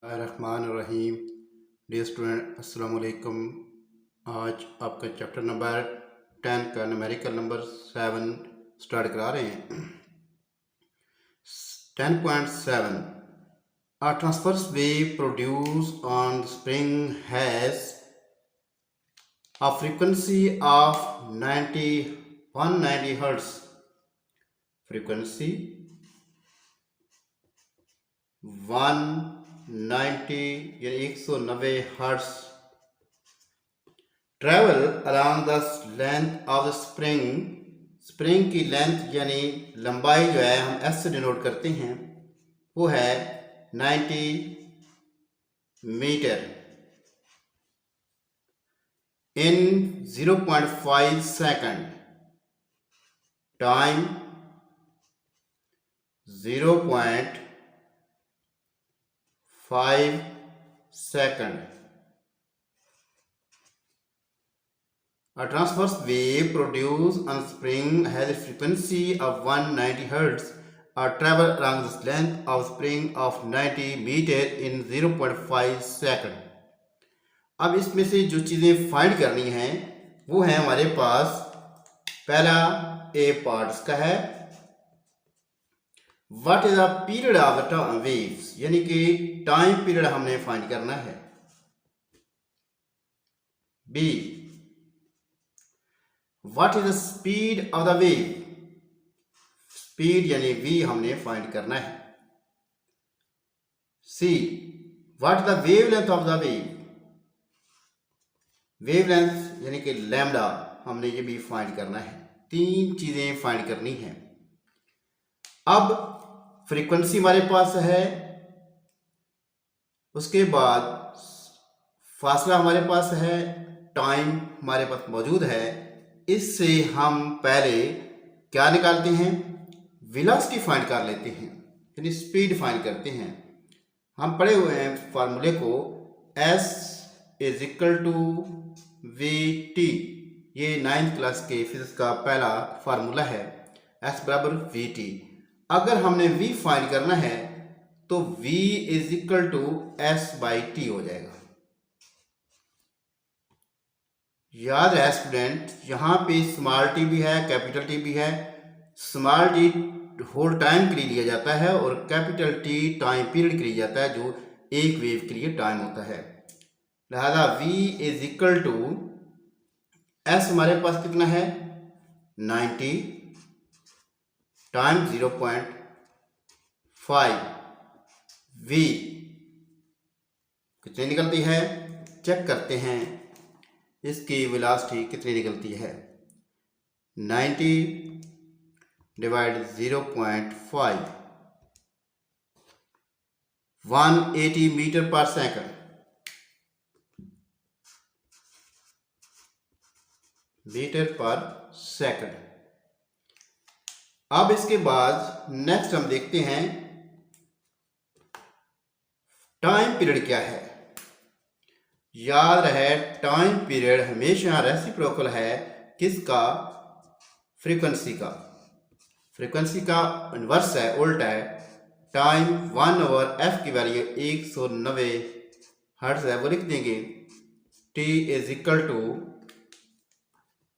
रहमान रहीम। Dear student, अस्सलाम वालेकुम। आज आपका चैप्टर नंबर 10 का न्यूमेरिकल नंबर 7 स्टार्ट करा रहे हैं। 10.7 A transverse wave produced on the spring has a frequency of 190 Hz. Frequency 190 यानी 190 hertz. Travel around the length of the spring. Spring की लेंथ यानी लंबाई जो है हम एस से डिनोट करते हैं, वो है 90 meter in 0.5 second. Time 0.5 second. A transverse wave produced on spring has a frequency of 190 Hz or travel along the length of spring of 90 meter in 0.5 second. अब इसमें से जो चीज़ें फाइंड करनी हैं वो है हमारे पास, पहला ए पार्ट्स का है, what is the period of the waves, यानी कि टाइम पीरियड हमने फाइंड करना है। B, what is the speed of the wave, speed यानी वी हमने फाइंड करना है। C, what the wave length of the wave, wave length यानी कि लैम्डा हमने ये भी फाइंड करना है। तीन चीजें फाइंड करनी है। अब फ्रीक्वेंसी हमारे पास है, उसके बाद फासला हमारे पास है, टाइम हमारे पास मौजूद है। इससे हम पहले क्या निकालते हैं, वेलोसिटी फाइंड कर लेते हैं, यानी स्पीड फाइंड करते हैं। हम पढ़े हुए हैं फार्मूले को, S is equal to V T, ये 9th क्लास के फिजिक्स का पहला फार्मूला है, S बराबर वी टी। अगर हमने v फाइंड करना है तो v is equal to S by T हो जाएगा। याद है स्टूडेंट, यहां पे स्मॉल टी भी है, कैपिटल टी भी है। स्मॉल टी होल टाइम के लिए लिया जाता है और कैपिटल टी टाइम पीरियड के लिए जाता है, जो एक वेव के लिए टाइम होता है। लिहाजा v is equal to s हमारे पास कितना है 90 टाइम 0.5, v कितनी निकलती है, चेक करते हैं इसकी वेलोसिटी कितनी निकलती है। 90 डिवाइड 0.5, 180 मीटर पर सेकंड। मीटर पर सेकंड। अब इसके बाद नेक्स्ट हम देखते हैं टाइम पीरियड क्या है। याद रहे टाइम पीरियड हमेशा रेसिप्रोकल है किसका, फ्रीक्वेंसी का। फ्रीक्वेंसी का इन्वर्स है, उल्टा है। टाइम 1/f की वैल्यू 190 हर्ट्ज है, वो लिख देंगे। t is equal to,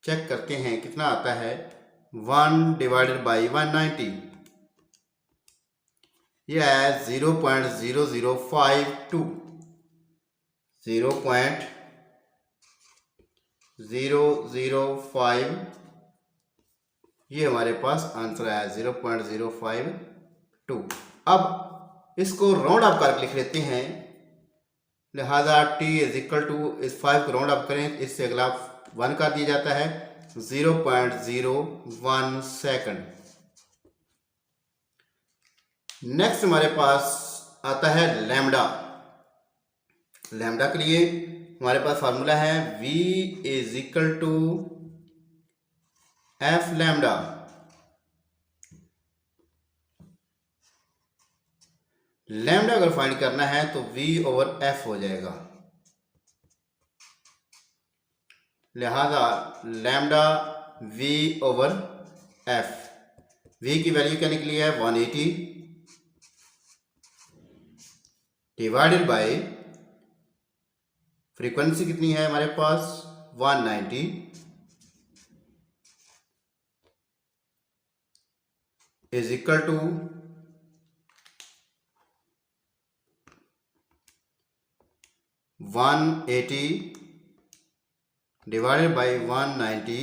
check करते हैं कितना आता है, 1 डिवाइडेड बाई 190, यह है 0.0052, 0.005, ये हमारे पास आंसर है 0.052। अब इसको राउंड अप करके लिख लेते हैं। लिहाजा t इज इक्वल टू, इस 5 को राउंड अप करें, इससे अगला 1 कर दिया जाता है, 0.01 सेकंड। नेक्स्ट हमारे पास आता है लैम्डा। लैम्डा के लिए हमारे पास फार्मूला है v is equal to F lambda. Lambda अगर फाइंड करना है तो v ओवर f हो जाएगा। लिहाजा lambda v over f, v की वैल्यू क्या निकली है 180, डिवाइडेड बाय फ्रीक्वेंसी कितनी है हमारे पास 190 is equal to 180 divided by 190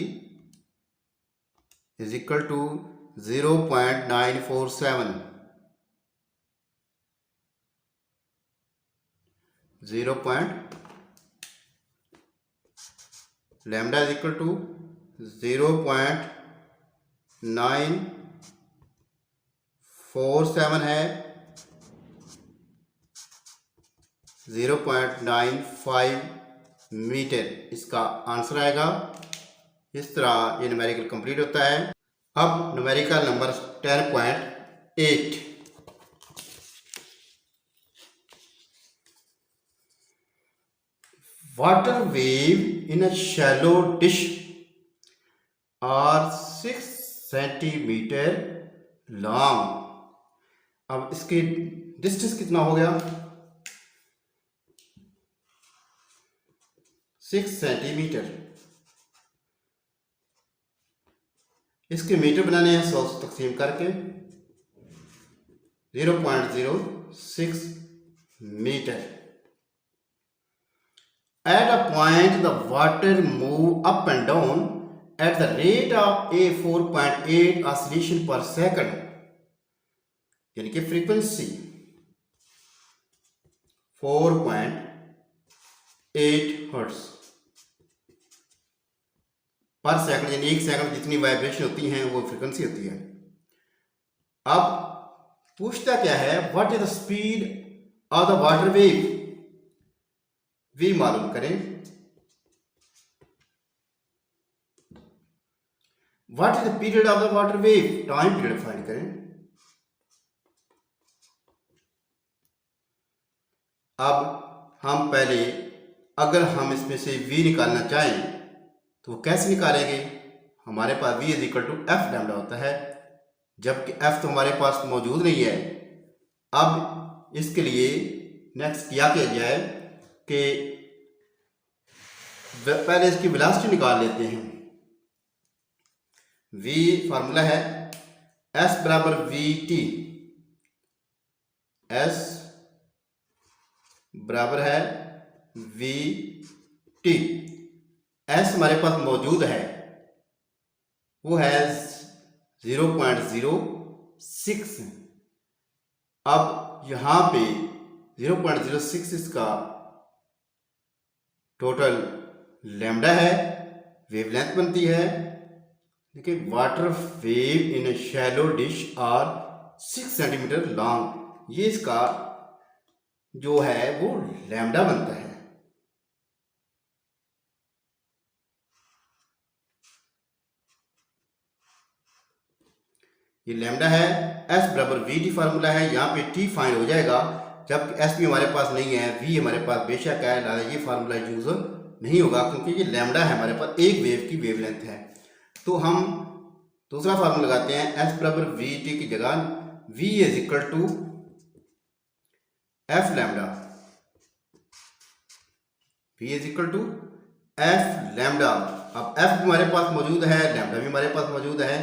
is equal to 0.947. 0. Lambda is equal to 0.947 है, 0.95 मीटर इसका आंसर आएगा। इस तरह ये न्यूमेरिकल कंप्लीट होता है। अब numerical number 10.8 water wave in a shallow dish are 6 centimeter long। अब इसकी डिस्टेंस कितना हो गया 6 सेंटीमीटर। इसके मीटर बनाने हैं 100 से तकसीम करके 0.06 metre. At a point the water move up and down at the rate of a 4.8 oscillation per second, यानी कि फ्रीक्वेंसी 4.8 हर्ट्ज पर सेकंड, यानी एक सेकंड जितनी वाइब्रेशन होती हैं वो फ्रीक्वेंसी होती है। अब पूछता क्या है what is the speed of the water wave, वी मालूम करें। What is the period of the water wave, time period find करें। अब हम पहले अगर हम इसमें से v निकालना चाहें तो कैसे निकालेंगे। हमारे पास v is equal to F lambda होता है, जबकि f तो हमारे पास मौजूद नहीं है। अब इसके लिए नेक्स्ट क्या किया जाए कि पहले इसकी वेलोसिटी निकाल लेते हैं। v फार्मूला है s बराबर vt, s बराबर है vt। s हमारे पास मौजूद है वो है 0.06। अब यहां पे 0.06 इसका टोटल लैम्डा है, वेवलेंथ बनती है। देखिए water wave in a shallow dish are 6 centimeter long, ये इसका जो है वो लैम्डा बनता है। ये लैम्डा है, s बराबर vt फार्मूला है, यहाँ पे t फाइंड हो जाएगा, जबकि s भी हमारे पास नहीं है, v हमारे पास बेशक है, लिहाजा ये फार्मूला यूज नहीं होगा क्योंकि ये लैम्डा है हमारे पास, एक वेव की वेवलेंथ है। तो हम दूसरा फार्मूला लगाते हैं, s बराबर vt की जगह v is equal to f लैम्डा, v is equal to f लैम्डा। अब f हमारे पास मौजूद है, लैम्डा भी हमारे पास मौजूद है,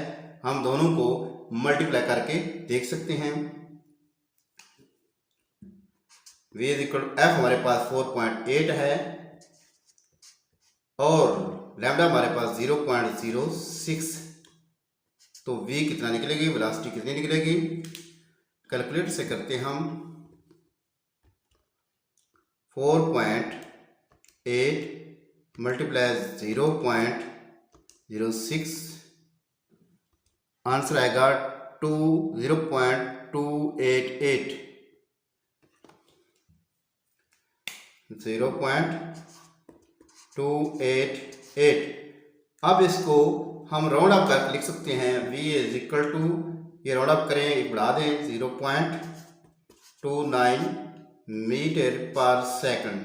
हम दोनों को मल्टीप्लाई करके देख सकते हैं। v is equal to f हमारे पास 4.8 है और लैम्डा हमारे पास 0.06, तो v कितना निकलेगी, वेलोसिटी कितनी निकलेगी, कैलकुलेट से करते हम 4.8 मल्टीप्लाई 0.06, आंसर आएगा 0.288। 0.288। अब इसको हम राउंड अप करके लिख सकते हैं, v इज इक्वल टू, ये राउंड अप करें, एक बढ़ा दें 0.29 मीटर पर सेकंड,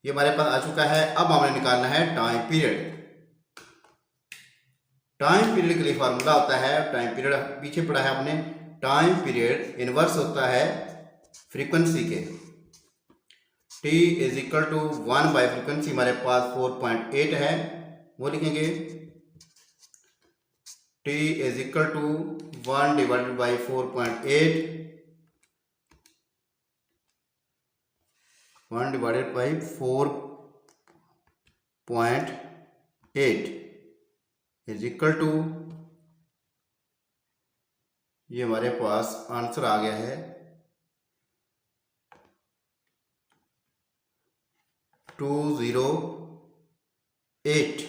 ये हमारे पास आ चुका है। अब हमें निकालना है टाइम पीरियड। टाइम पीरियड के लिए फार्मूला होता है, टाइम पीरियड पीछे पढ़ा है आपने, टाइम पीरियड इनवर्स होता है फ्रीक्वेंसी के। t is equal to 1 by frequency हमारे पास 4.8 है, वो लिखेंगे t is equal to 1 divided by 4.8, 1 divided by 4.8 is equal to, ये हमारे पास आंसर आ गया है 208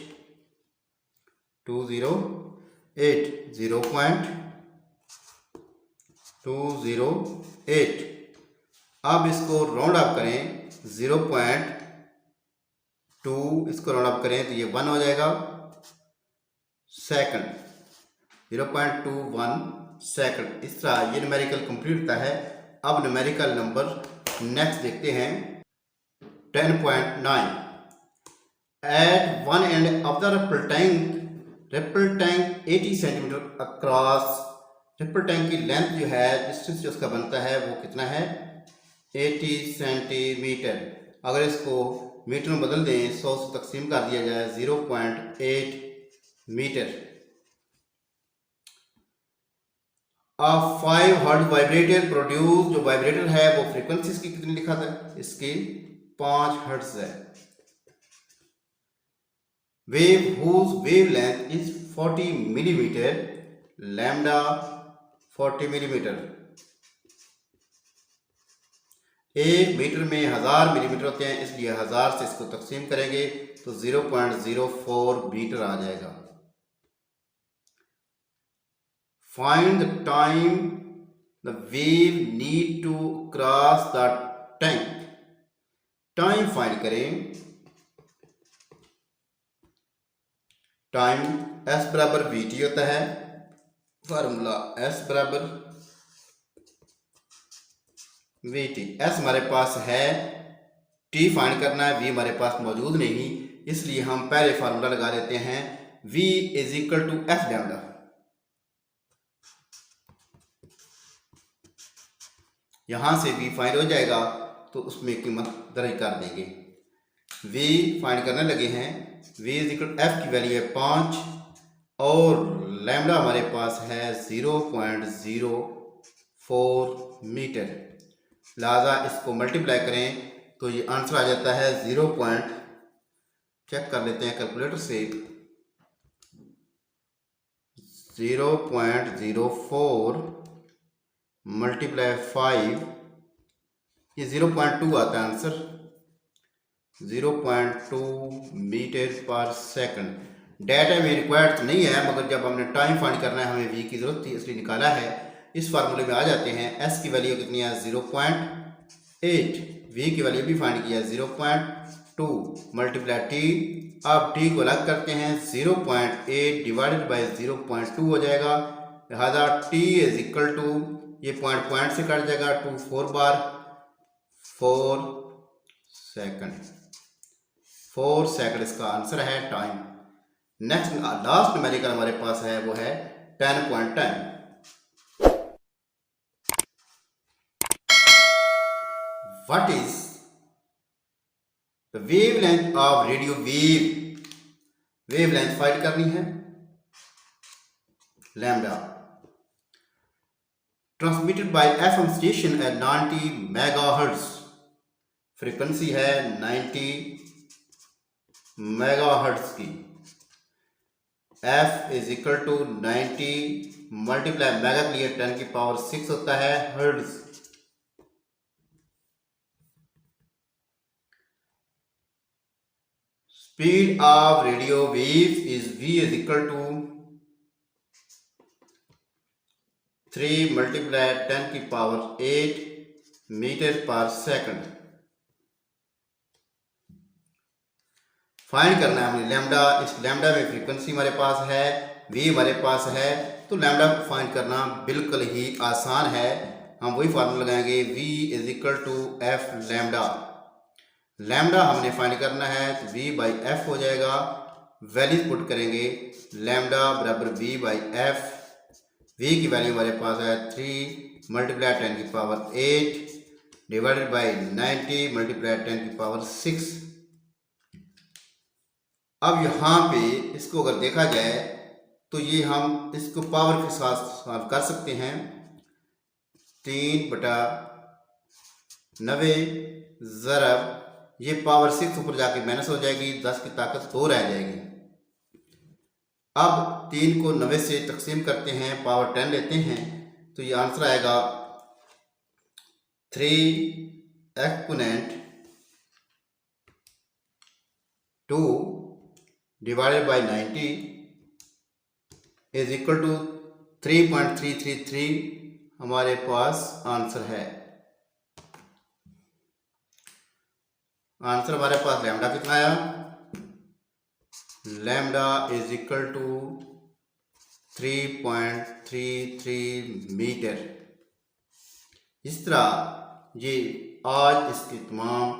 0.208। अब इसको राउंड अप करें 0.2, इसको राउंड अप करें तो ये 1 हो जाएगा सेकंड, 0.21 सेकंड। इस तरह ये न्यूमेरिकल कंप्लीट होता है। अब न्यूमेरिकल नंबर नेक्स्ट देखते हैं 10.9। At one end of the ripple tank 80 centimetre across, ripple tank की लेंथ जो है, डिस्टेंस जो उसका बनता है वो कितना है 80 सेंटीमीटर। अगर इसको मीटर में बदल दें 100 से तकसीम कर दिया जाए 0.8 मीटर। 5 हर्ट्ज वाइब्रेटर प्रोड्यूस, जो वाइब्रेटर है वो फ्रीक्वेंसी इसकी कितनी लिखा था, इसकी 5 हर्ट्ज है। Wave whose wavelength is 40 millimetre, lambda 40 millimetre. 1 metre में 1000 मिलीमीटर होते हैं, इसलिए 1000 से इसको तकसीम करेंगे तो 0.04 मीटर आ जाएगा। Find the time the wave need to cross the tank. Time find करें। टाइम S बराबर VT होता है, फार्मूला S बराबर VT। S हमारे पास है, T फाइंड करना है, V हमारे पास मौजूद नहीं, इसलिए हम पहले फार्मूला लगा लेते हैं V is equal to F lambda. यहां से V फाइंड हो जाएगा तो उसमें कीमत दर्ज कर देंगे। V फाइंड करने लगे हैं, V इज इक्वल F की वैल्यू है 5 और लैम्डा हमारे पास है 0.04 मीटर। लिहाजा इसको मल्टीप्लाई करें तो ये आंसर आ जाता है चेक कर लेते हैं कैलकुलेटर से, 0.04 मल्टीप्लाई 5, ये 0.2 आता है आंसर, 0.2 मीटर पर सेकंड। डाटा में रिक्वायर्ड तो नहीं है, मगर जब हमने टाइम फाइंड करना है हमें V की जरूरत थी इसलिए निकाला है। इस फार्मूले में आ जाते हैं। S की वैल्यू कितनी है 0.8, V की वैल्यू भी फाइंड किया 0.2 मल्टीप्लाई T। अब T को अलग करते हैं, 0.8 डिवाइडेड बाई 0.2 हो जाएगा। लिहाजा T इज इक्वल टू, ये पॉइंट से कट जाएगा 2 4 बार 4 सेकंड, 4 सेकंड इसका आंसर है टाइम। नेक्स्ट लास्ट न्यूमेरिकल हमारे पास है वो है 10.10। What is the wavelength of radio wave, wavelength find करनी है, lambda. Transmitted by FM station at 90 megahertz, frequency है 90 मेगाहर्ट्ज की। F is equal to 90 multiply mega के लिए 10 की पावर 6 होता है hertz. Speed of radio waves is V is equal to 3 multiply 10 की पावर 8 मीटर पर सेकंड। फाइंड करना है हमने लैम्डा। इस लैम्डा में फ्रीक्वेंसी हमारे पास है, V हमारे पास है, तो लैम्डा फाइंड करना बिल्कुल ही आसान है। हम वही फार्मूला लगाएंगे, V is equal to F lambda. Lambda हमने फाइंड करना है तो V बाई F हो जाएगा। वैल्यूज पुट करेंगे, लैम्डा बराबर V बाई F। V की वैल्यू हमारे पास है 3 मल्टीप्लाई 10 की पावर 8 डिवाइडेड बाई 90 मल्टीप्लाई 10 की पावर 6। अब यहाँ पे इसको अगर देखा जाए तो ये हम इसको पावर के साथ सॉल्व कर सकते हैं। 3/90 ज़रब ये पावर 6 ऊपर जाके माइनस हो जाएगी, 10 की ताकत 2 रह जाएगी। अब 3 को 90 से तकसीम करते हैं, पावर 10 लेते हैं, तो ये आंसर आएगा 3 exponent 2 divided by 90 is equal to 3.333 हमारे पास आंसर है। आंसर हमारे पास लैम्डा कितना आया? Lambda is equal to 3.33 metre. इस तरह ये आज इसके तमाम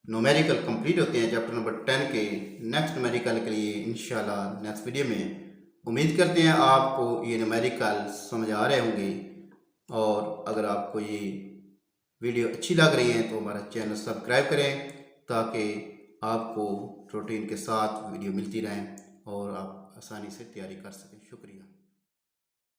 न्यूमेरिकल कंप्लीट होते हैं चैप्टर नंबर 10 के। नेक्स्ट न्यूमेरिकल के लिए इंशाल्लाह नेक्स्ट वीडियो में उम्मीद करते हैं आपको ये न्यूमेरिकल समझ आ रहे होंगे। और अगर आपको ये वीडियो अच्छी लग रही है तो हमारा चैनल सब्सक्राइब करें ताकि आपको रूटीन के साथ वीडियो मिलती रहें और आप आसानी से तैयारी कर सकें। शुक्रिया।